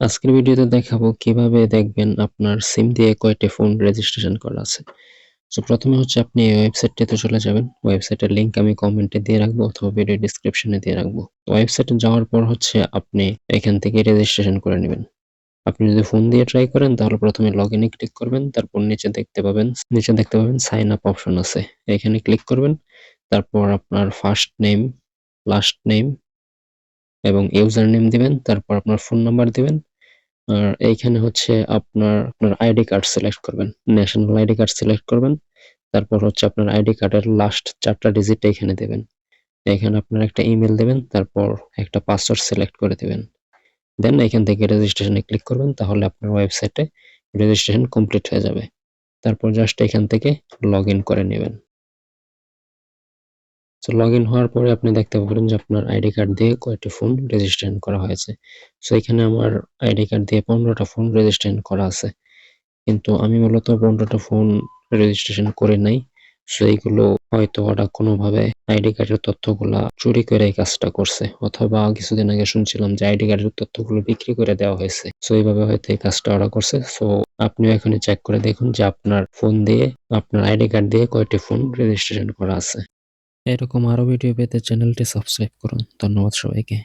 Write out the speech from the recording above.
আজকের ভিডিওতে দেখাবো কিভাবে দেখবেন আপনার সিম দিয়ে কয়টি ফোন রেজিস্ট্রেশন করা আছে। প্রথমে হচ্ছে আপনি এই ওয়েবসাইটটিতে চলে যাবেন। ওয়েবসাইটের লিংক আমি কমেন্টে দিয়ে রাখবো অথবা ভিডিও ডেসক্রিপশনে দিয়ে রাখবো। ওয়েবসাইটে যাওয়ার পর হচ্ছে আপনি এখান থেকে রেজিস্ট্রেশন করে নেবেন। আপনি যদি ফোন দিয়ে ট্রাই করেন তাহলে প্রথমে লগইনে ক্লিক করবেন, তারপর নিচে দেখতে পাবেন সাইন আপ অপশন আছে। এখানে ক্লিক করবেন। তারপর আপনার ফার্স্ট নেম, লাস্ট নেম এবং ইউজার নেম দিবেন। তারপর আপনার ফোন নাম্বার দিবেন। আর এইখানে হচ্ছে আপনার আইডি কার্ড সিলেক্ট করবেন, ন্যাশনাল আইডি কার্ড সিলেক্ট করবেন। তারপর হচ্ছে আপনার আইডি কার্ডের লাস্ট 4টা ডিজিট এখানে দেবেন। এখানে আপনার একটা ইমেল দেবেন, তারপর একটা পাসওয়ার্ড সিলেক্ট করে দিবেন। দেন এখান থেকে রেজিস্ট্রেশনে ক্লিক করবেন, তাহলে আপনার ওয়েবসাইটে রেজিস্ট্রেশন কমপ্লিট হয়ে যাবে। তারপর জাস্ট এখান থেকে লগইন করে নেবেন। লগইন হওয়ার পরে আপনি দেখতে পাবেন যে আপনার আইডি কার্ড দিয়ে কয়টি ফোন রেজিস্ট্রেশন করা হয়েছে। এখানে আমার আইডি কার্ড দিয়ে 15টা ফোন রেজিস্ট্রেশন করা আছে। কিন্তু আমি মূলত 15টা ফোন রেজিস্ট্রেশন করে নাই। এইগুলো হয়তো ওরা কোনোভাবে আইডি কার্ডের তথ্যগুলা চুরি করে এই কাজটা করছে, অথবা কিছুদিন আগে শুনছিলাম যে আইডি কার্ডের তথ্যগুলো বিক্রি করে দেওয়া হয়েছে। এইভাবে হয়তো এই কাজটা ওরা করছে। আপনিও এখনই চেক করে দেখুন যে আপনার ফোন দিয়ে, আপনার আইডি কার্ড দিয়ে কয়টি ফোন রেজিস্ট্রেশন করা আছে। এরকম আরো ভিডিও পেতে চ্যানেলটি সাবস্ক্রাইব করুন। ধন্যবাদ সবাইকে।